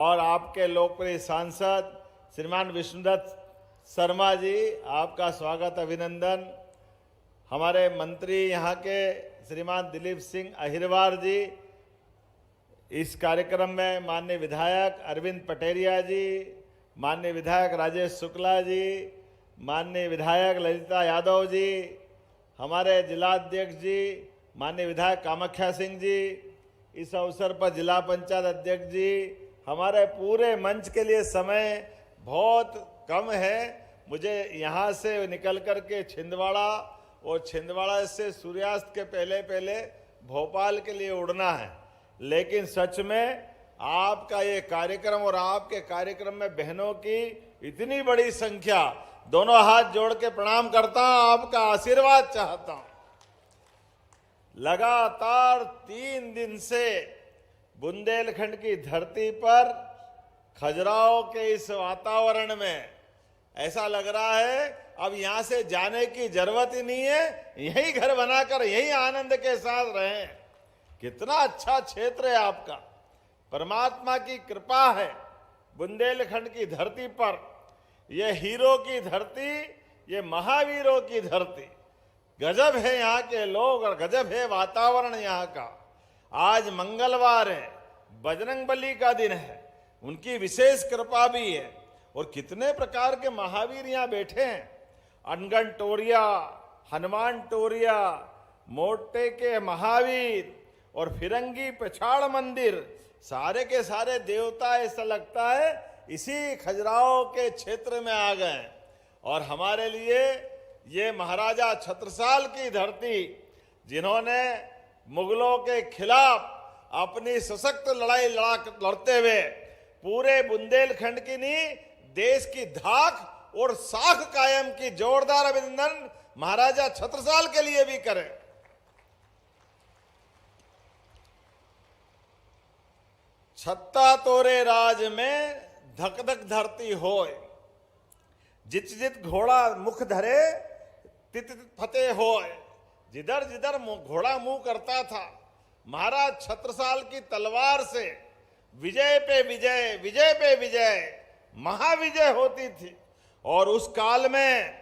और आपके लोकप्रिय सांसद श्रीमान विष्णुदत्त शर्मा जी, आपका स्वागत अभिनंदन। हमारे मंत्री यहाँ के श्रीमान दिलीप सिंह अहिरवार जी, इस कार्यक्रम में माननीय विधायक अरविंद पटेरिया जी, माननीय विधायक राजेश शुक्ला जी, माननीय विधायक ललिता यादव जी, हमारे जिलाध्यक्ष जी माननीय विधायक कामाख्या सिंह जी, इस अवसर पर जिला पंचायत अध्यक्ष जी, हमारे पूरे मंच के लिए समय बहुत कम है। मुझे यहाँ से निकल कर के छिंदवाड़ा और छिंदवाड़ा से सूर्यास्त के पहले पहले भोपाल के लिए उड़ना है, लेकिन सच में आपका ये कार्यक्रम और आपके कार्यक्रम में बहनों की इतनी बड़ी संख्या, दोनों हाथ जोड़ के प्रणाम करता हूं, आपका आशीर्वाद चाहता हूं। लगातार 3 दिन से बुंदेलखंड की धरती पर खजुराहो के इस वातावरण में ऐसा लग रहा है अब यहां से जाने की जरूरत ही नहीं है, यही घर बनाकर यही आनंद के साथ रहें। कितना अच्छा क्षेत्र है आपका, परमात्मा की कृपा है। बुंदेलखंड की धरती पर ये हीरो की धरती, ये महावीरों की धरती, गजब है यहाँ के लोग और गजब है वातावरण यहाँ का। आज मंगलवार है, बजरंगबली का दिन है, उनकी विशेष कृपा भी है। और कितने प्रकार के महावीर यहाँ बैठे हैं, अनगन टोरिया, हनुमान टोरिया, मोटे के महावीर और फिरंगी पछाड़ मंदिर, सारे के सारे देवता ऐसा लगता है इसी खजुराहो के क्षेत्र में आ गए। और हमारे लिए ये महाराजा छत्रसाल की धरती, जिन्होंने मुगलों के खिलाफ अपनी सशक्त लड़ाई लड़ते हुए पूरे बुंदेलखंड की नहीं देश की धाक और साख कायम की, जोरदार अभिनंदन महाराजा छत्रसाल के लिए भी करें। छत्ता तोरे राज में धक धक धरती होय, जित जित घोड़ा मुख धरे तित तित फतेह होय। जिधर जिधर घोड़ा मुंह करता था, महाराज छत्रसाल की तलवार से विजय पे विजय, विजय पे विजय, महाविजय होती थी। और उस काल में,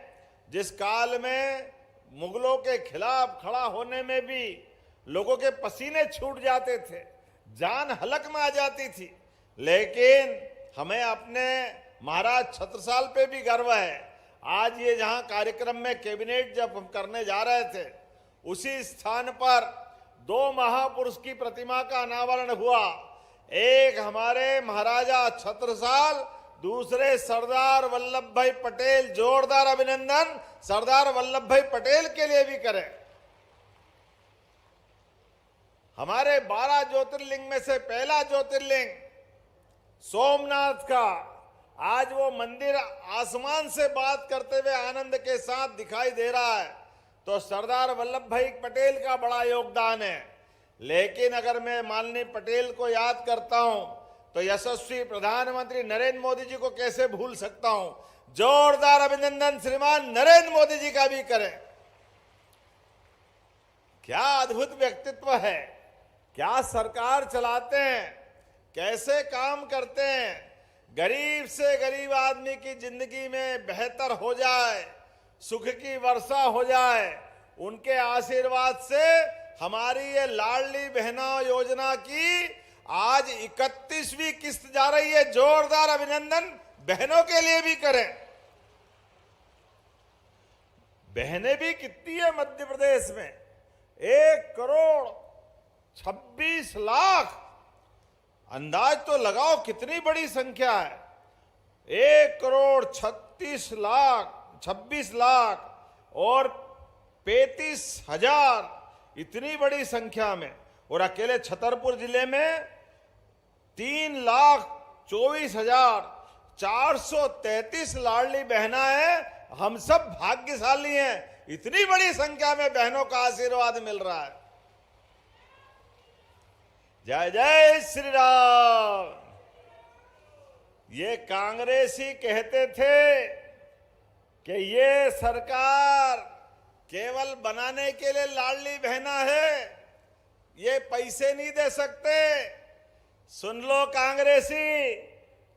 जिस काल में मुगलों के खिलाफ खड़ा होने में भी लोगों के पसीने छूट जाते थे, जान हलक में आ जाती थी, लेकिन हमें अपने महाराज छत्रसाल पे भी गर्व है। आज ये जहां कार्यक्रम में कैबिनेट जब हम करने जा रहे थे, उसी स्थान पर 2 महापुरुष की प्रतिमा का अनावरण हुआ। एक हमारे महाराजा छत्रसाल, दूसरे सरदार वल्लभ भाई पटेल। जोरदार अभिनंदन सरदार वल्लभ भाई पटेल के लिए भी करें। हमारे 12 ज्योतिर्लिंग में से पहला ज्योतिर्लिंग सोमनाथ का, आज वो मंदिर आसमान से बात करते हुए आनंद के साथ दिखाई दे रहा है, तो सरदार वल्लभ भाई पटेल का बड़ा योगदान है। लेकिन अगर मैं माननीय पटेल को याद करता हूं तो यशस्वी प्रधानमंत्री नरेंद्र मोदी जी को कैसे भूल सकता हूं। जोरदार अभिनंदन श्रीमान नरेंद्र मोदी जी का भी करें। क्या अद्भुत व्यक्तित्व है, क्या सरकार चलाते हैं, कैसे काम करते हैं। गरीब से गरीब आदमी की जिंदगी में बेहतर हो जाए, सुख की वर्षा हो जाए, उनके आशीर्वाद से हमारी ये लाडली बहना योजना की आज 31वीं किस्त जा रही है। जोरदार अभिनंदन बहनों के लिए भी करें। बहनें भी कितनी है मध्य प्रदेश में, 1 करोड़ 26 लाख। अंदाज तो लगाओ कितनी बड़ी संख्या है। 1 करोड़ 26 लाख और 35,000, इतनी बड़ी संख्या में। और अकेले छतरपुर जिले में 3,24,433 लाडली बहना है। हम सब भाग्यशाली हैं, इतनी बड़ी संख्या में बहनों का आशीर्वाद मिल रहा है। जय जय श्री राम। ये कांग्रेसी कहते थे कि ये सरकार केवल बनाने के लिए लाडली बहना है, ये पैसे नहीं दे सकते। सुन लो कांग्रेसी,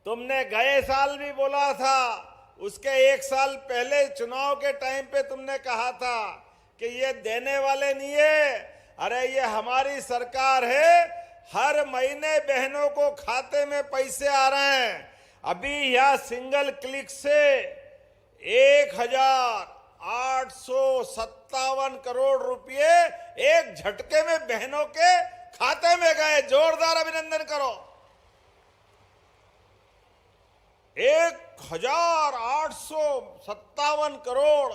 तुमने गए साल भी बोला था, उसके एक साल पहले चुनाव के टाइम पे तुमने कहा था कि ये देने वाले नहीं है। अरे ये हमारी सरकार है, हर महीने बहनों को खाते में पैसे आ रहे हैं। अभी यह सिंगल क्लिक से 1,857 करोड़ रुपए एक झटके में बहनों के खाते में गए। जोरदार अभिनंदन करो। 1,857 करोड़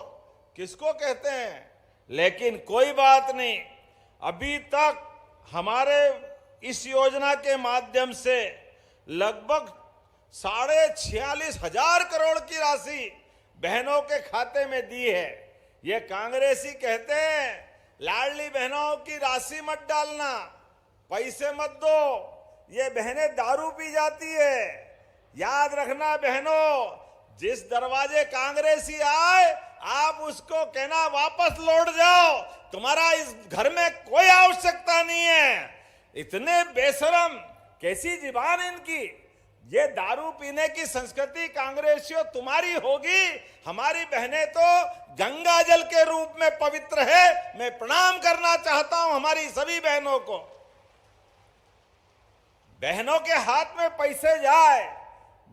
किसको कहते हैं? लेकिन कोई बात नहीं, अभी तक हमारे इस योजना के माध्यम से लगभग 46,500 करोड़ की राशि बहनों के खाते में दी है। ये कांग्रेसी कहते हैं लाडली बहनों की राशि मत डालना, पैसे मत दो, ये बहनें दारू पी जाती है। याद रखना बहनों, जिस दरवाजे कांग्रेसी आए आप उसको कहना वापस लौट जाओ, तुम्हारा इस घर में कोई आवश्यकता नहीं है। इतने बेशरम, कैसी जुबान इनकी। ये दारू पीने की संस्कृति कांग्रेसियों तुम्हारी होगी, हमारी बहनें तो गंगा जल के रूप में पवित्र है। मैं प्रणाम करना चाहता हूं हमारी सभी बहनों को। बहनों के हाथ में पैसे जाए,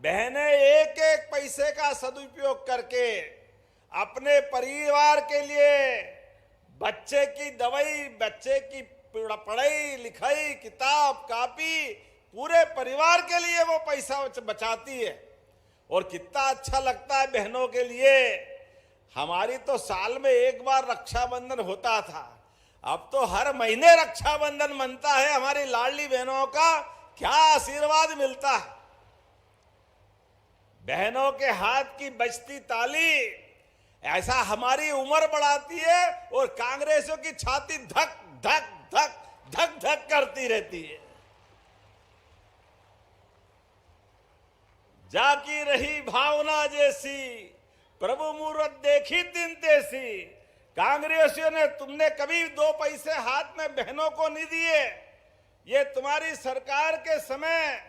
बहनें एक एक पैसे का सदुपयोग करके अपने परिवार के लिए, बच्चे की दवाई, बच्चे की पढ़ाई लिखाई, किताब कापी, पूरे परिवार के लिए वो पैसा बचाती है। और कितना अच्छा लगता है बहनों के लिए। हमारी तो साल में एक बार रक्षाबंधन होता था, अब तो हर महीने रक्षाबंधन बनता है। हमारी लाडली बहनों का क्या आशीर्वाद मिलता है। बहनों के हाथ की बजती ताली ऐसा हमारी उम्र बढ़ाती है और कांग्रेसियों की छाती धक धक धक धक धक करती रहती है। जाकी रही भावना जैसी, प्रभु मूरत देखी दिन तैसी। कांग्रेसियों ने, तुमने कभी 2 पैसे हाथ में बहनों को नहीं दिए। ये तुम्हारी सरकार के समय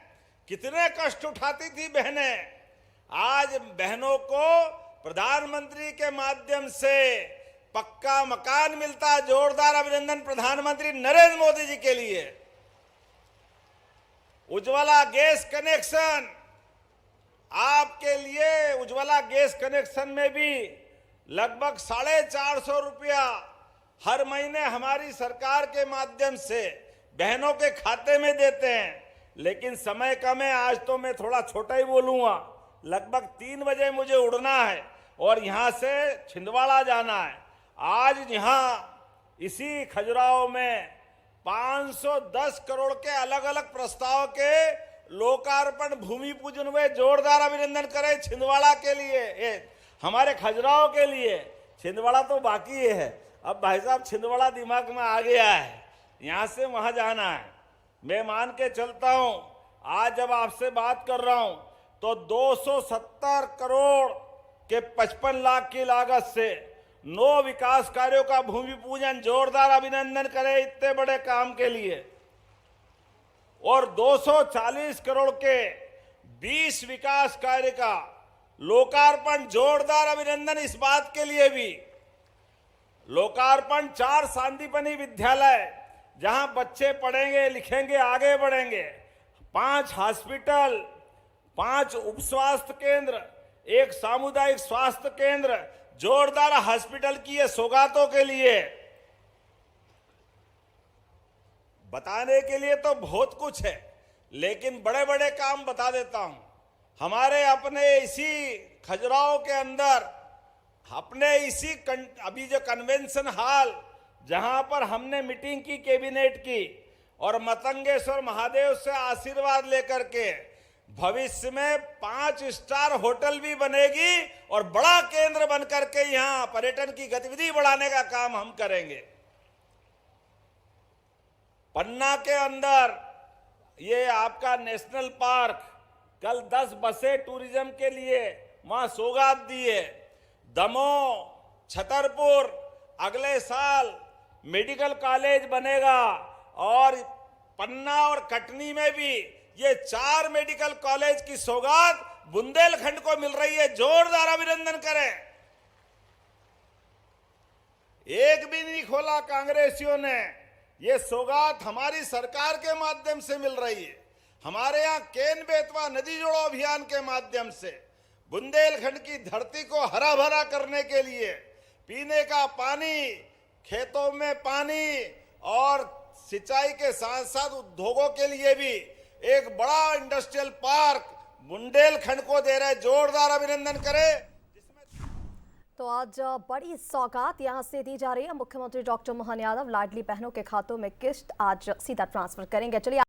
कितने कष्ट उठाती थी बहनें। आज बहनों को प्रधानमंत्री के माध्यम से पक्का मकान मिलता है। जोरदार अभिनंदन प्रधानमंत्री नरेंद्र मोदी जी के लिए। उज्ज्वला गैस कनेक्शन, आपके लिए उज्ज्वला गैस कनेक्शन में भी लगभग 450 रुपया हर महीने हमारी सरकार के माध्यम से बहनों के खाते में देते हैं। लेकिन समय कम है, आज तो मैं थोड़ा छोटा ही बोलूंगा। लगभग 3 बजे मुझे उड़ना है और यहां से छिंदवाड़ा जाना है। आज यहां इसी खजुराहो में 510 करोड़ के अलग अलग प्रस्ताव के लोकार्पण भूमि पूजन हुए। जोरदार अभिनंदन करें छिंदवाड़ा के लिए, हमारे खजुराहो के लिए। छिंदवाड़ा तो बाकी है, अब भाई साहब छिंदवाड़ा दिमाग में आ गया है, यहां से वहां जाना है। मैं मान के चलता हूं, आज जब आपसे बात कर रहा हूं तो 270 करोड़ के 55 लाख की लागत से 9 विकास कार्यों का भूमि पूजन। जोरदार अभिनंदन करें इतने बड़े काम के लिए। और 240 करोड़ के 20 विकास कार्य का लोकार्पण। जोरदार अभिनंदन इस बात के लिए भी। लोकार्पण 4 सांदीपनि विद्यालय, जहां बच्चे पढ़ेंगे लिखेंगे आगे बढ़ेंगे। 5 हॉस्पिटल, 5 उप स्वास्थ्य केंद्र, 1 सामुदायिक स्वास्थ्य केंद्र। जोरदार हॉस्पिटल की ये सौगातों के लिए। बताने के लिए तो बहुत कुछ है, लेकिन बड़े बड़े काम बता देता हूं। हमारे अपने इसी खजुराहो के अंदर, अपने इसी अभी जो कन्वेंशन हॉल, जहां पर हमने मीटिंग की कैबिनेट की और मतंगेश्वर महादेव से आशीर्वाद लेकर के भविष्य में 5 स्टार होटल भी बनेगी और बड़ा केंद्र बनकर के यहां पर्यटन की गतिविधि बढ़ाने का काम हम करेंगे। पन्ना के अंदर ये आपका नेशनल पार्क, कल 10 बसें टूरिज्म के लिए वहां सौगात दी है। दमोह, छतरपुर, अगले साल मेडिकल कॉलेज बनेगा और पन्ना और कटनी में भी ये 4 मेडिकल कॉलेज की सौगात बुंदेलखंड को मिल रही है। जोरदार अभिनंदन करें। एक भी नहीं खोला कांग्रेसियों ने। ये सौगात हमारी सरकार के माध्यम से मिल रही है। हमारे यहाँ केन बेतवा नदी जोड़ो अभियान के माध्यम से बुंदेलखंड की धरती को हरा भरा करने के लिए पीने का पानी, खेतों में पानी और सिंचाई के साथ साथ उद्योगों के लिए भी एक बड़ा इंडस्ट्रियल पार्क बुंदेलखंड को दे रहे। जोरदार अभिनंदन करें। तो आज बड़ी सौगात यहां से दी जा रही है। मुख्यमंत्री डॉक्टर मोहन यादव लाडली बहनों के खातों में किस्त आज सीधा ट्रांसफर करेंगे। चलिए